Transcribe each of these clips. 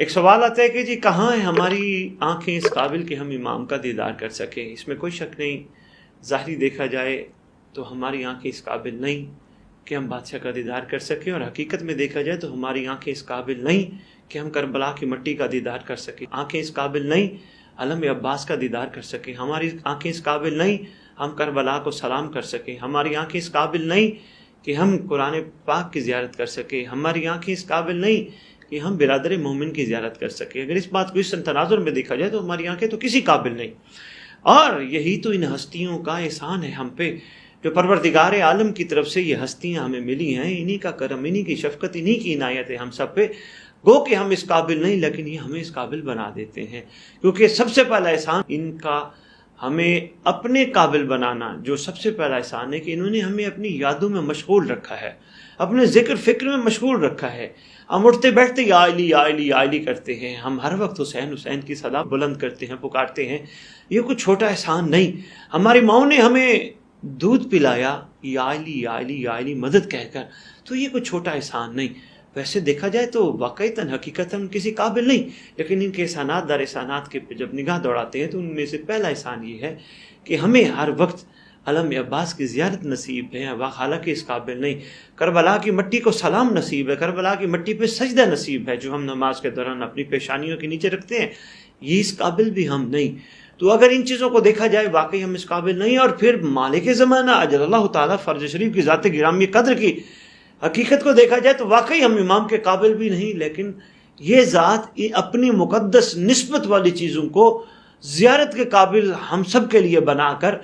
ایک سوال آتا ہے کہ جی کہاں ہے ہماری آنکھیں اس قابل کہ ہم امام کا دیدار کر سکیں؟ اس میں کوئی شک نہیں، ظاہری دیکھا جائے تو ہماری آنکھیں اس قابل نہیں کہ ہم بادشاہ کا دیدار کر سکیں، اور حقیقت میں دیکھا جائے تو ہماری آنکھیں اس قابل نہیں کہ ہم کربلا کی مٹی کا دیدار کر سکیں، آنکھیں اس قابل نہیں علم عباس کا دیدار کر سکیں، ہماری آنکھیں اس قابل نہیں ہم کربلا کو سلام کر سکیں، ہماری آنکھیں اس قابل نہیں کہ ہم قرآن پاک کی زیارت کر سکیں، ہماری آنکھیں اس قابل نہیں کہ ہم برادر مومن کی زیارت کر سکیں۔ اگر اس بات کو اس تناظر میں دیکھا جائے تو ہماری آنکھیں تو کسی قابل نہیں، اور یہی تو ان ہستیوں کا احسان ہے ہم پہ، جو پروردگار عالم کی طرف سے یہ ہستیاں ہمیں ملی ہیں، انہی کا کرم، انہی کی شفقت، انہی کی عنایت ہے ہم سب پہ۔ گو کہ ہم اس قابل نہیں، لیکن یہ ہمیں اس قابل بنا دیتے ہیں، کیونکہ سب سے پہلا احسان ان کا ہمیں اپنے قابل بنانا، جو سب سے پہلا احسان ہے کہ انہوں نے ہمیں اپنی یادوں میں مشغول رکھا ہے، اپنے ذکر فکر میں مشغول رکھا ہے۔ ہم اٹھتے بیٹھتے یا علی یا علی یا علی کرتے ہیں، ہم ہر وقت حسین حسین کی صدا بلند کرتے ہیں، پکارتے ہیں۔ یہ کوئی چھوٹا احسان نہیں۔ ہماری ماؤں نے ہمیں دودھ پلایا یا علی یا علی یا علی مدد کہہ کر، تو یہ کوئی چھوٹا احسان نہیں۔ ویسے دیکھا جائے تو واقعتاً حقیقتاً کسی قابل نہیں، لیکن ان کے احسانات در احسانات کے جب نگاہ دوڑاتے ہیں تو ان میں سے پہلا احسان یہ ہے کہ ہمیں ہر وقت علم عباس کی زیارت نصیب ہے، حالانکہ اس قابل نہیں۔ کربلا کی مٹی کو سلام نصیب ہے، کربلا کی مٹی پہ سجدہ نصیب ہے، جو ہم نماز کے دوران اپنی پیشانیوں کے نیچے رکھتے ہیں، یہ اس قابل بھی ہم نہیں۔ تو اگر ان چیزوں کو دیکھا جائے واقعی ہم اس قابل نہیں، اور پھر مالک زمانہ اجل اللہ تعالیٰ فرج شریف کی ذات گرامی قدر کی حقیقت کو دیکھا جائے تو واقعی ہم امام کے قابل بھی نہیں، لیکن یہ ذات اپنی مقدس نسبت والی چیزوں کو زیارت کے قابل ہم سب کے لیے بنا کر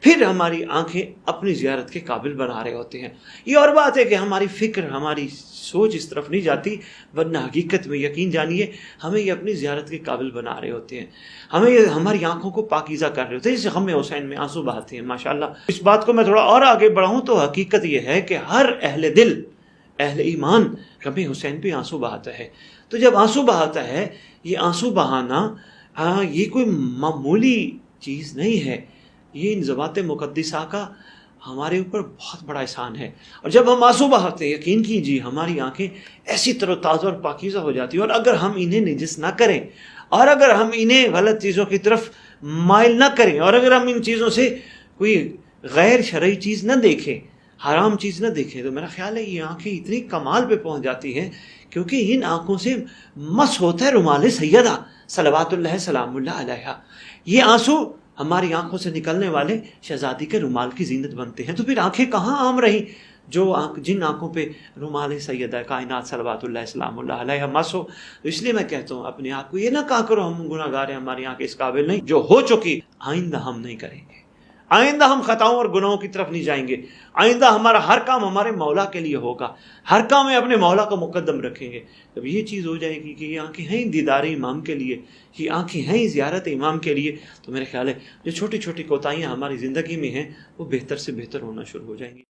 پھر ہماری آنکھیں اپنی زیارت کے قابل بنا رہے ہوتے ہیں۔ یہ اور بات ہے کہ ہماری فکر، ہماری سوچ اس طرف نہیں جاتی، ورنہ حقیقت میں یقین جانیے ہمیں یہ اپنی زیارت کے قابل بنا رہے ہوتے ہیں، ہمیں یہ ہماری آنکھوں کو پاکیزہ کر رہے ہوتے ہیں، جیسے غم حسین میں آنسو بہاتے ہیں ماشاءاللہ۔ اس بات کو میں تھوڑا اور آگے بڑھاؤں تو حقیقت یہ ہے کہ ہر اہل دل، اہل ایمان غم حسین پہ آنسو بہاتا ہے۔ تو جب آنسو بہاتا ہے، یہ آنسو بہانا یہ کوئی معمولی چیز نہیں ہے، یہ ان ذوات مقدسہ کا ہمارے اوپر بہت بڑا احسان ہے۔ اور جب ہم آنسو بہاتے ہیں، یقین کیجیے ہماری آنکھیں ایسی تر و تازہ اور پاکیزہ ہو جاتی ہیں، اور اگر ہم انہیں نجس نہ کریں، اور اگر ہم انہیں غلط چیزوں کی طرف مائل نہ کریں، اور اگر ہم ان چیزوں سے کوئی غیر شرعی چیز نہ دیکھیں، حرام چیز نہ دیکھیں، تو میرا خیال ہے یہ آنکھیں اتنی کمال پہ پہنچ جاتی ہیں، کیونکہ ان آنکھوں سے مس ہوتا ہے رومال سیدہ صلوات اللہ سلام اللہ علیہ۔ یہ آنسو ہماری آنکھوں سے نکلنے والے شہزادی کے رومال کی زینت بنتے ہیں، تو پھر آنکھیں کہاں عام رہیں جو جن آنکھوں پہ رومال سیدہ کائنات صلوات اللہ سلام اللہ علیہ مس ہو۔ تو اس لیے میں کہتا ہوں اپنے آپ کو یہ نہ کہا کرو ہم گناہ گار ہیں، ہماری آنکھیں اس قابل نہیں، جو ہو چکی آئندہ ہم نہیں کریں گے، آئندہ ہم خطاؤں اور گناہوں کی طرف نہیں جائیں گے، آئندہ ہمارا ہر کام ہمارے مولا کے لیے ہوگا، ہر کام میں اپنے مولا کو مقدم رکھیں گے۔ جب یہ چیز ہو جائے گی کہ یہ آنکھیں ہیں دیدار امام کے لیے، یہ آنکھیں ہیں زیارت امام کے لیے، تو میرے خیال ہے جو چھوٹی چھوٹی کوتاہیاں ہماری زندگی میں ہیں وہ بہتر سے بہتر ہونا شروع ہو جائیں گی۔